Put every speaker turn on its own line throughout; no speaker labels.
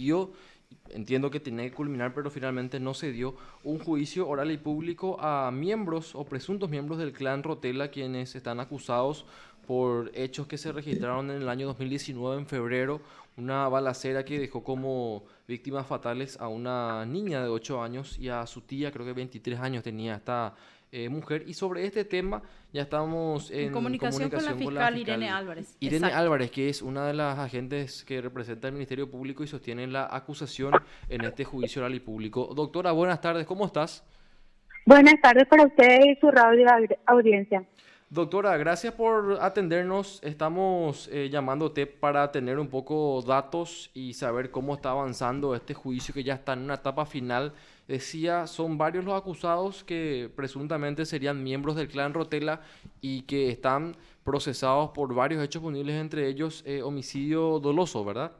dio, entiendo que tenía que culminar, pero finalmente no se dio, un juicio oral y público a miembros o presuntos miembros del clan Rotela, quienes están acusados por hechos que se registraron en el año 2019, en febrero, una balacera que dejó como víctimas fatales a una niña de 8 años y a su tía, creo que 23 años tenía esta mujer. Y sobre este tema ya estamos
En
en
comunicación con la
comunicación con la
fiscal Irene
fiscal
Álvarez.
Irene
Exacto.
Álvarez, que es una de las agentes que representa el Ministerio Público y sostiene la acusación en este juicio oral y público. Doctora, buenas tardes, ¿cómo estás?
Buenas tardes para usted y su radio audiencia.
Doctora, gracias por atendernos. Estamos llamándote para tener un poco datos y saber cómo está avanzando este juicio que ya está en una etapa final. Decía, son varios los acusados que presuntamente serían miembros del clan Rotela y que están procesados por varios hechos punibles, entre ellos homicidio doloso, ¿verdad?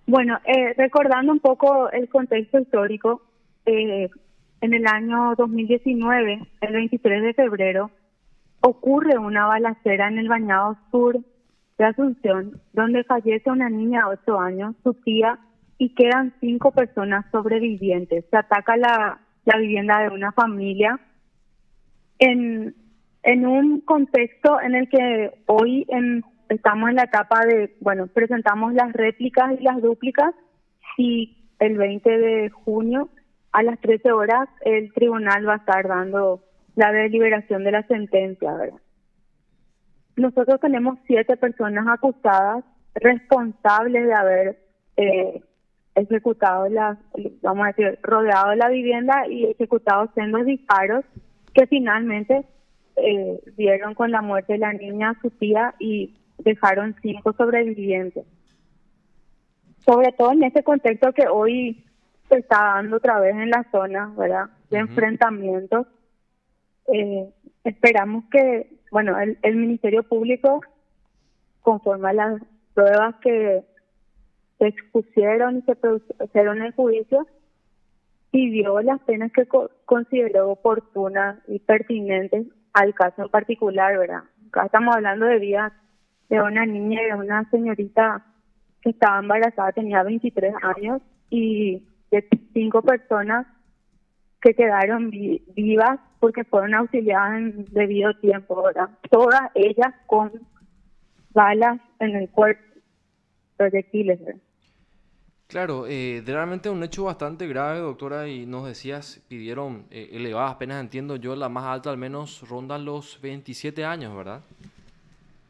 Bueno, recordando un poco el contexto histórico, en el año 2019, el 23 de febrero, ocurre una balacera en el Bañado Sur de Asunción, donde fallece una niña de 8 años, su tía, y quedan 5 personas sobrevivientes. Se ataca la vivienda de una familia en un contexto en el que hoy estamos en la etapa de, bueno, presentamos las réplicas y las dúplicas, y el 20 de junio a las 13 horas el tribunal va a estar dando la deliberación de la sentencia, ¿verdad? Nosotros tenemos 7 personas acusadas responsables de haber ejecutado vamos a decir, rodeado la vivienda y ejecutado sendos disparos que finalmente dieron con la muerte de la niña, su tía, y dejaron 5 sobrevivientes. Sobre todo en este contexto que hoy se está dando otra vez en la zona, ¿verdad?, de enfrentamientos. Esperamos que, bueno, el Ministerio Público, conforme a las pruebas que se expusieron y se produjeron en el juicio, pidió las penas que consideró oportunas y pertinentes al caso en particular, ¿verdad? Acá estamos hablando de vidas de una niña y de una señorita que estaba embarazada, tenía 23 años, y de 5 personas que quedaron vivas porque fueron auxiliadas en debido tiempo, ¿verdad? Todas ellas con balas en el cuerpo, proyectiles, ¿verdad?
Claro, realmente un hecho bastante grave, doctora, y nos decías, pidieron elevadas penas, entiendo yo, la más alta al menos ronda los 27 años, ¿verdad?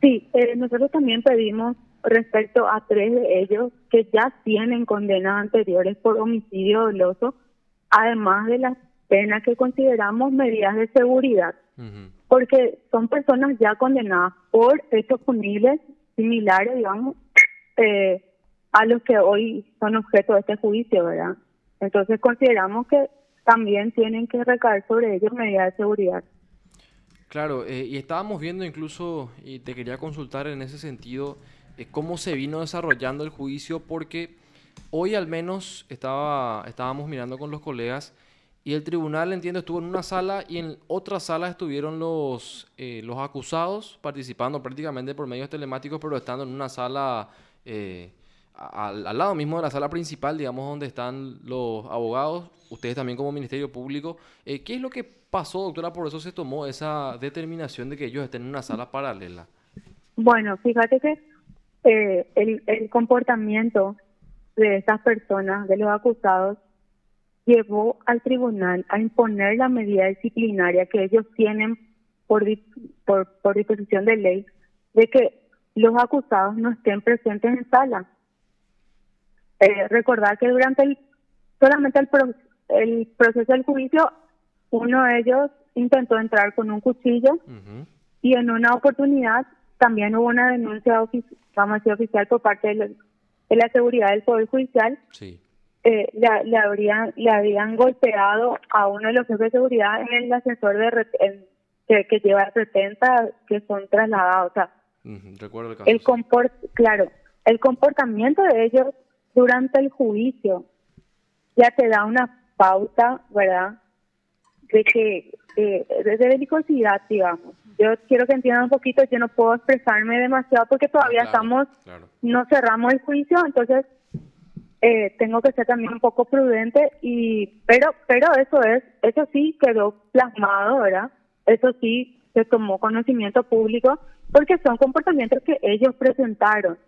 Sí, nosotros también pedimos respecto a 3 de ellos que ya tienen condenas anteriores por homicidio doloso, además de las penas que consideramos medidas de seguridad, porque son personas ya condenadas por hechos punibles similares, digamos, a los que hoy son objeto de este juicio, ¿verdad? Entonces consideramos que también tienen que recaer sobre ellos medidas de seguridad.
Claro, y estábamos viendo incluso, y te quería consultar en ese sentido, cómo se vino desarrollando el juicio, porque hoy al menos estábamos mirando con los colegas y el tribunal, entiendo, estuvo en una sala y en otra sala estuvieron los acusados participando prácticamente por medios telemáticos, pero estando en una sala al lado mismo de la sala principal, digamos, donde están los abogados, ustedes también como Ministerio Público. ¿Qué es lo que pasó, doctora? Por eso se tomó esa determinación de que ellos estén en una sala paralela.
Bueno, fíjate que el comportamiento de estas personas, de los acusados, llevó al tribunal a imponer la medida disciplinaria que ellos tienen por disposición de ley, de que los acusados no estén presentes en sala. Recordar que solamente el proceso del juicio, uno de ellos intentó entrar con un cuchillo, y en una oportunidad también hubo una denuncia vamos a decir, oficial por parte de la seguridad del Poder Judicial.
Sí.
Le habían golpeado a uno de los jefes de seguridad en el ascensor que lleva 70 que son trasladados. O sea,
recuerdo el caso.
Claro, el comportamiento de ellos durante el juicio ya te da una pauta, ¿verdad?, de belicosidad, digamos. Yo quiero que entiendan un poquito, yo no puedo expresarme demasiado porque todavía
Claro.
no cerramos el juicio, entonces tengo que ser también un poco prudente pero eso sí quedó plasmado, ¿verdad? Eso sí se tomó conocimiento público porque son comportamientos que ellos presentaron.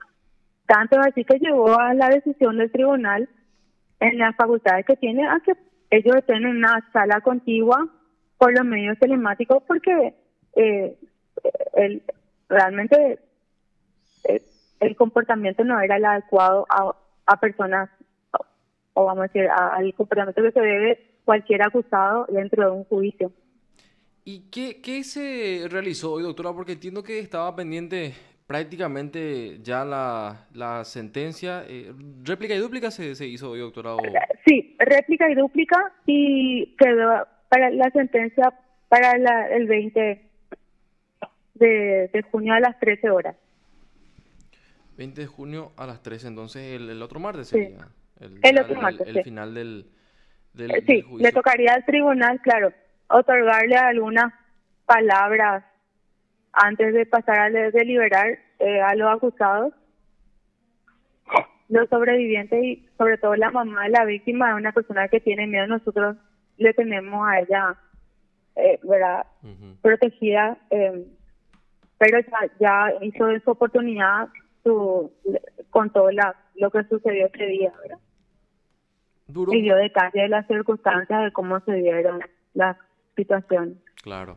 Tanto es así que llevó a la decisión del tribunal en las facultades que tiene a que ellos estén en una sala contigua por los medios telemáticos porque realmente eh, el comportamiento no era el adecuado a personas, o vamos a decir, al comportamiento que se debe cualquier acusado dentro de un juicio.
¿Y qué se realizó hoy, doctora? Porque entiendo que estaba pendiente prácticamente ya la sentencia. ¿Réplica y dúplica se hizo hoy, doctora?
Sí, réplica y dúplica y quedó para la sentencia para el 20 de junio a las 13 horas.
20 de junio a las 13, entonces el otro martes
Sí,
sería
el otro martes,
el
sí.
final del
Sí,
juicio.
le tocaría al tribunal, claro, otorgarle algunas palabras antes de pasar a deliberar a los acusados. Los sobrevivientes y sobre todo la mamá de la víctima es una persona que tiene miedo. Nosotros le tenemos a ella, ¿verdad? Protegida, pero ya hizo de su oportunidad, contó lo que sucedió ese día, ¿verdad?
Duró
Y dio detalle de las circunstancias de cómo se dieron las situaciones.
Claro,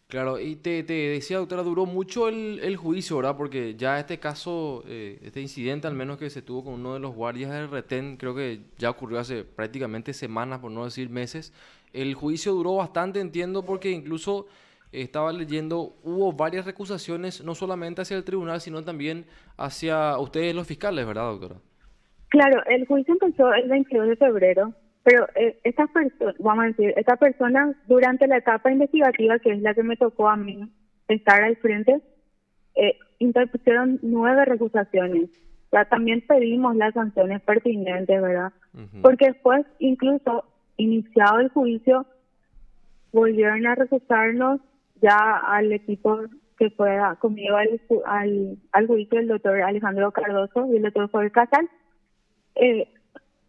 claro. Y te decía, doctora, duró mucho el juicio, ¿verdad? Porque ya este caso, este incidente al menos que se tuvo con uno de los guardias del retén, creo que ya ocurrió hace prácticamente semanas, por no decir meses. El juicio duró bastante, entiendo, porque incluso estaba leyendo, hubo varias recusaciones, no solamente hacia el tribunal, sino también hacia ustedes los fiscales, ¿verdad, doctora?
Claro, el juicio empezó el 22 de febrero, pero estas personas, vamos a decir, estas personas durante la etapa investigativa, que es la que me tocó a mí estar al frente, interpusieron 9 recusaciones. Ya también pedimos las sanciones pertinentes, ¿verdad? Porque después, incluso iniciado el juicio, volvieron a recusarnos ya al equipo que fue conmigo al juicio, el doctor Alejandro Cardoso y el doctor Jorge Casal.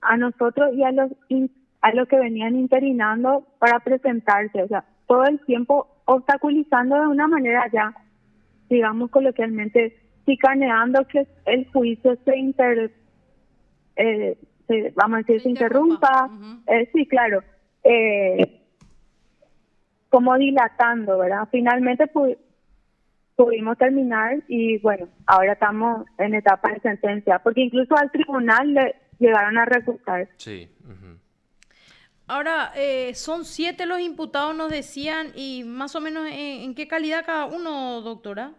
A nosotros y a los que venían interinando para presentarse, o sea, todo el tiempo obstaculizando de una manera ya, digamos coloquialmente, chicaneando que el juicio vamos a decir, se interrumpa. Sí, claro, como dilatando, ¿verdad? Finalmente pudimos terminar y bueno, ahora estamos en etapa de sentencia, porque incluso al tribunal le llegaron a recusar.
Sí.
Ahora, son 7 los imputados, nos decían, y más o menos en qué calidad cada uno, doctora.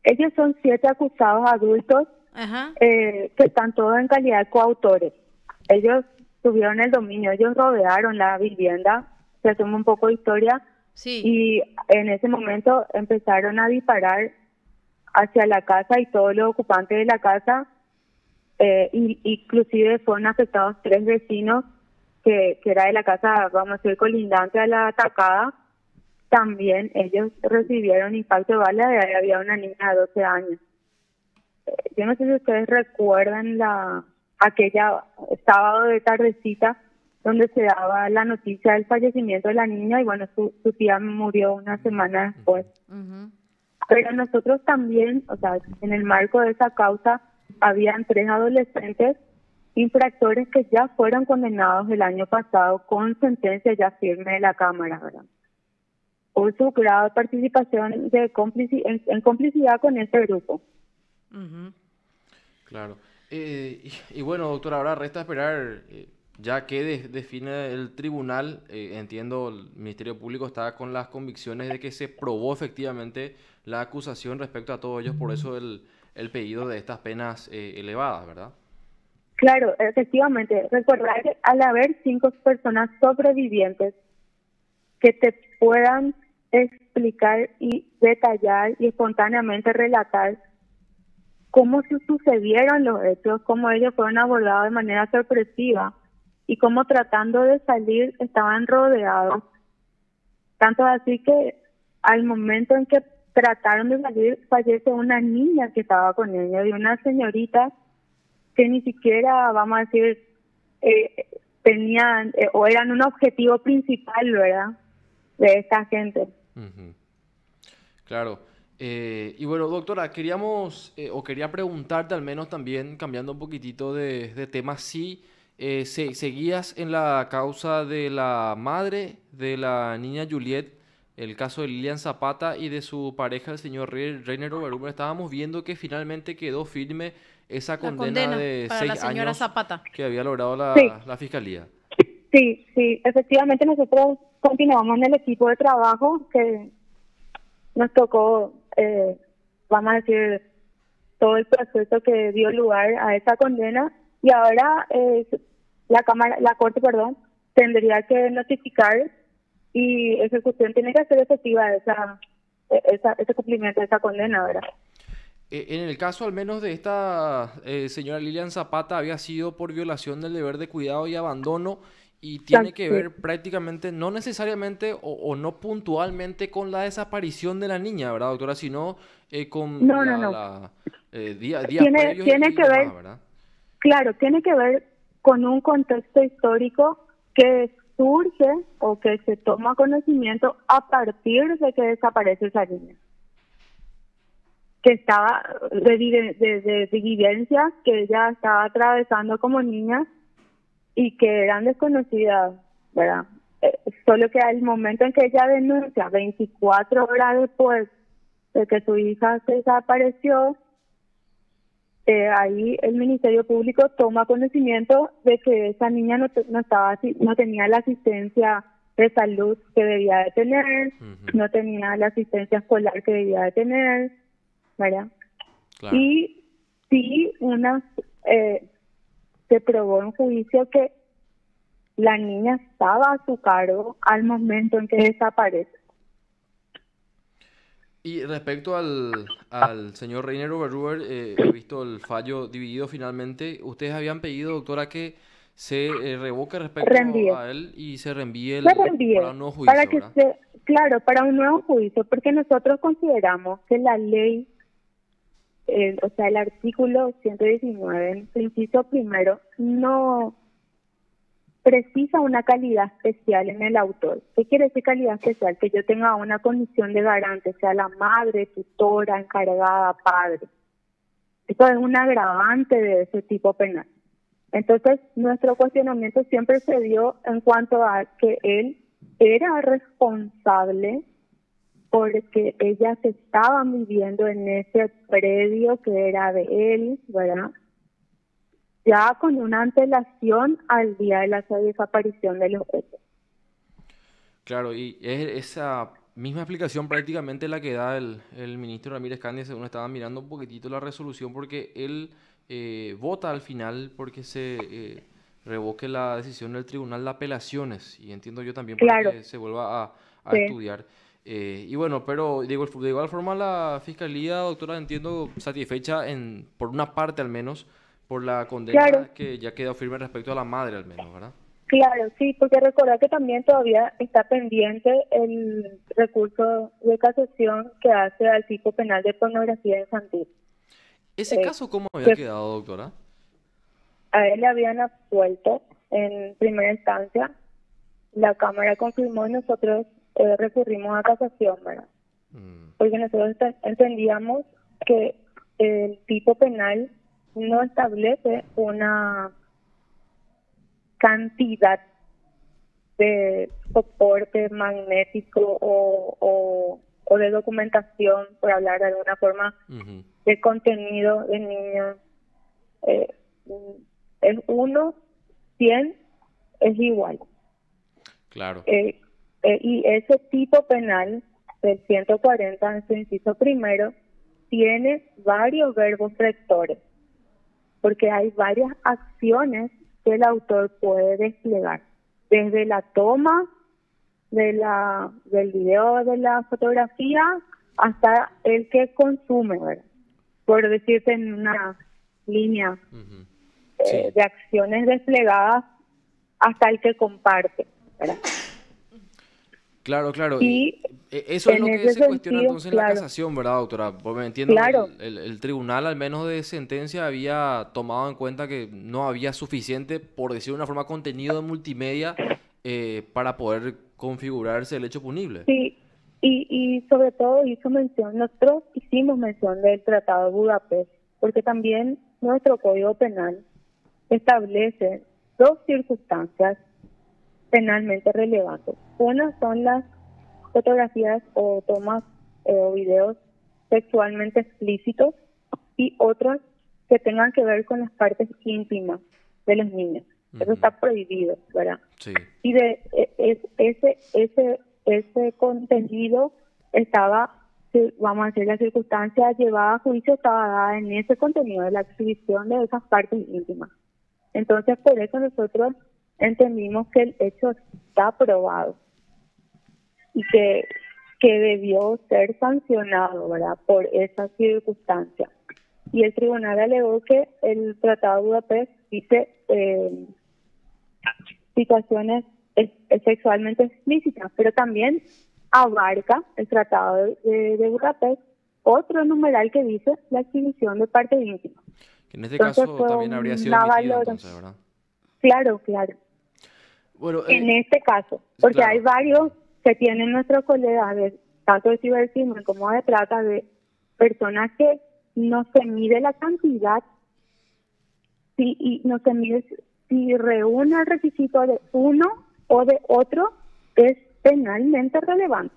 Ellos son 7 acusados adultos.
Ajá.
Que están todos en calidad de coautores. Ellos tuvieron el dominio, ellos rodearon la vivienda, se asume un poco de historia.
Sí.
Y en ese momento empezaron a disparar hacia la casa y todos los ocupantes de la casa, inclusive fueron afectados 3 vecinos que era de la casa, vamos a decir, colindante a la atacada. También ellos recibieron impacto de bala, y había una niña de 12 años. Yo no sé si ustedes recuerdan aquella sábado de tardecita donde se daba la noticia del fallecimiento de la niña y bueno, su tía murió una semana después. Pero nosotros también, o sea, en el marco de esa causa, habían 3 adolescentes infractores que ya fueron condenados el año pasado con sentencia ya firme de la Cámara, ¿verdad? Por su grado de participación en complicidad con este grupo.
Claro. Y bueno, doctora, ahora resta esperar ya que define el tribunal. Entiendo, el Ministerio Público está con las convicciones de que se probó efectivamente la acusación respecto a todos ellos, por eso el pedido de estas penas elevadas, ¿verdad?
Claro, efectivamente. Recordar que al haber 5 personas sobrevivientes que te puedan explicar y detallar y espontáneamente relatar cómo se sucedieron los hechos, cómo ellos fueron abordados de manera sorpresiva y cómo tratando de salir estaban rodeados. Tanto así que al momento en que trataron de salir, fallece una niña que estaba con ellos y una señorita que ni siquiera, vamos a decir, tenían o eran un objetivo principal, ¿verdad?, de esta gente.
Ujú. Claro. Y bueno, doctora, queríamos o quería preguntarte al menos también, cambiando un poquitito de tema, si seguías en la causa de la madre de la niña Juliet, el caso de Lilian Zapata y de su pareja, el señor Reiner Oberhuber. Estábamos viendo que finalmente quedó firme esa
La
condena
condena
de
para la
6
señora
años
Zapata.
que había logrado
Sí,
la fiscalía.
sí, efectivamente nosotros continuamos en el equipo de trabajo que nos tocó, vamos a decir, todo el proceso que dio lugar a esa condena, y ahora la corte, perdón, tendría que notificar y ejecución tiene que hacer efectiva ese cumplimiento de esa condena, ¿verdad?
En el caso al menos de esta señora Lilian Zapata había sido por violación del deber de cuidado y abandono y tiene que
Sí.
ver prácticamente, no necesariamente o no puntualmente con la desaparición de la niña, ¿verdad, doctora? Sino con
No.
días
Tiene,
previos
tiene
y
que ver,
demás, ¿verdad?
claro, tiene que ver con un contexto histórico que surge o que se toma conocimiento a partir de que desaparece esa niña, que estaba de vivencias que ella estaba atravesando como niña y que eran desconocidas, ¿verdad? Solo que al momento en que ella denuncia, 24 horas después de que su hija se desapareció, ahí el Ministerio Público toma conocimiento de que esa niña no tenía la asistencia de salud que debía de tener,
Ujú.
no tenía la asistencia escolar que debía de tener, ¿verdad?
Claro.
Y sí, se probó en juicio que la niña estaba a su cargo al momento en que desaparece.
Y respecto al señor Reiner Oberhuber, he visto el fallo dividido finalmente. Ustedes habían pedido, doctora, que se revoque respecto
Reenvíe.
a él y se reenvíe
Se
para
reenvíe
un nuevo
para
juicio,
que
¿verdad?
claro, para un nuevo juicio, porque nosotros consideramos que la ley, o sea, el artículo 119, en su inciso primero, no precisa una calidad especial en el autor. ¿Qué quiere decir calidad especial? Que yo tenga una condición de garante, sea la madre, tutora, encargada, padre. Eso es un agravante de ese tipo penal. Entonces, nuestro cuestionamiento siempre se dio en cuanto a que él era responsable porque ellas estaban viviendo en ese predio que era de él, ¿verdad?, ya con una antelación al día de la desaparición de los hechos.
Claro, y es esa misma explicación prácticamente la que da el ministro Ramírez Cándiz, según estaba mirando un poquitito la resolución, porque él vota al final porque se revoque la decisión del Tribunal de Apelaciones, y entiendo yo también para
Claro,
que se vuelva a
sí,
estudiar. Y bueno, pero de igual forma la Fiscalía, doctora, entiendo satisfecha por una parte al menos, por la
claro,
condena que ya quedó firme respecto a la madre al menos, ¿verdad?
claro, sí, porque recordar que también todavía está pendiente el recurso de casación que hace al tipo penal de pornografía infantil.
¿Ese
Eh,
caso cómo había
que
quedado, doctora?
a él le habían absuelto en primera instancia, la Cámara confirmó y nosotros recurrimos a casación, ¿verdad?
Mm,
Porque nosotros entendíamos que el tipo penal no establece una cantidad de soporte magnético o de documentación, por hablar de alguna forma,
ujú,
de contenido de niños. Eh, es 1, 100 es igual.
claro,
Y ese tipo penal del 140 en su inciso primero tiene varios verbos rectores, porque hay varias acciones que el autor puede desplegar, desde la toma del video, de la fotografía, hasta el que consume, ¿verdad? Por decirte en una línea
ujú. Sí,
de acciones desplegadas hasta el que comparte, ¿verdad?
Claro, claro.
Y
Eso es
en
lo que
ese
se cuestiona
sentido,
entonces en la
claro,
casación, ¿verdad, doctora? Porque entiendo,
claro,
el tribunal, al menos de sentencia, había tomado en cuenta que no había suficiente, por decir de una forma, contenido de multimedia para poder configurarse el hecho punible.
sí, y sobre todo hizo mención, nosotros hicimos mención del Tratado de Budapest, porque también nuestro Código Penal establece dos circunstancias penalmente relevantes. Una son las fotografías o tomas o videos sexualmente explícitos y otras que tengan que ver con las partes íntimas de los niños. Eso está prohibido, ¿verdad?
Sí.
Y ese contenido estaba, vamos a decir, la circunstancia llevada a juicio estaba dada en ese contenido de la exhibición de esas partes íntimas. Entonces, por eso nosotros entendimos que el hecho está probado y que debió ser sancionado, ¿verdad?, por esa circunstancia. Y el tribunal alegó que el Tratado de Budapest dice situaciones sexualmente explícitas, pero también abarca el Tratado de Budapest otro numeral que dice la exhibición de partes íntimas.
En este
Entonces,
caso también habría sido
una
emitido, entonces, ¿verdad?
Claro, claro.
Bueno,
En este caso, porque
claro.
hay varios que tienen nuestros colegas, tanto de cibercrimen como de trata, de personas que no se mide la cantidad y no se mide si reúne el requisito de uno o de otro, es penalmente relevante.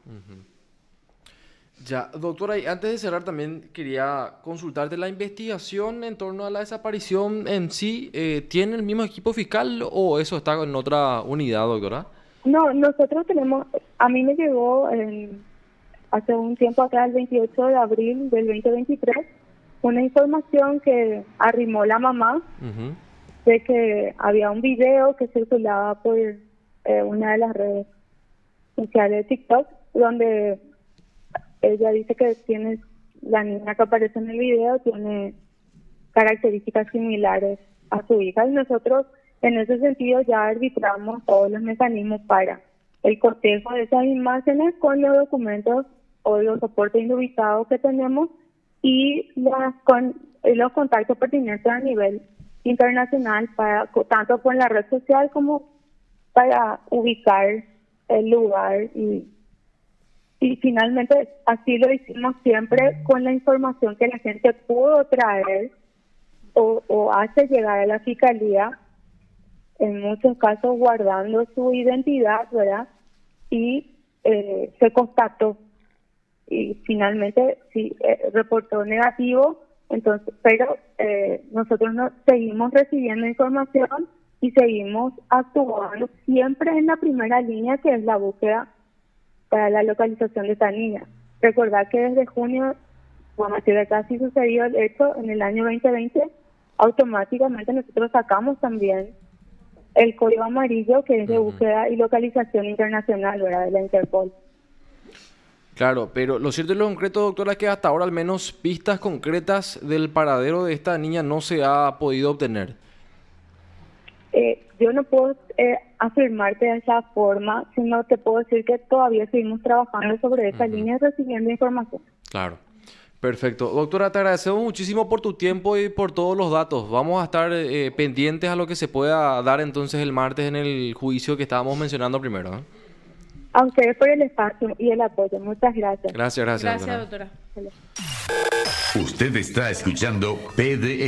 Ya, doctora, y antes de cerrar también quería consultarte, ¿la investigación en torno a la desaparición en sí tiene el mismo equipo fiscal o eso está en otra unidad, doctora?
No, nosotros tenemos, a mí me llegó hace un tiempo atrás, el 28 de abril del 2023, una información que arrimó la mamá de que había un video que circulaba por una de las redes sociales de TikTok, donde ella dice que tiene, la niña que aparece en el video tiene características similares a su hija, y nosotros en ese sentido ya arbitramos todos los mecanismos para el cotejo de esas imágenes con los documentos o los soportes indubitados que tenemos y con los contactos pertinentes a nivel internacional, para tanto con la red social como para ubicar el lugar y finalmente así lo hicimos siempre con la información que la gente pudo traer o hace llegar a la fiscalía, en muchos casos guardando su identidad, ¿verdad? Y se constató y finalmente sí reportó negativo. Entonces, pero nosotros seguimos recibiendo información y seguimos actuando siempre en la primera línea, que es la búsqueda para la localización de esta niña. Recordar que desde junio, vamos a decir, casi sucedió el hecho en el año 2020, automáticamente nosotros sacamos también el código amarillo, que es de búsqueda y localización internacional, ¿verdad?, de la Interpol.
Claro, pero lo cierto y lo concreto, doctora, es que hasta ahora al menos pistas concretas del paradero de esta niña no se ha podido obtener.
Yo no puedo afirmarte de esa forma, sino te puedo decir que todavía seguimos trabajando sobre esa línea y recibiendo información.
Claro. Perfecto. Doctora, te agradecemos muchísimo por tu tiempo y por todos los datos. Vamos a estar pendientes a lo que se pueda dar entonces el martes en el juicio que estábamos mencionando primero, ¿eh?
A ustedes por el espacio y el apoyo. Muchas gracias.
Gracias,
Gracias,
doctora.
doctora.
Usted está escuchando PDE.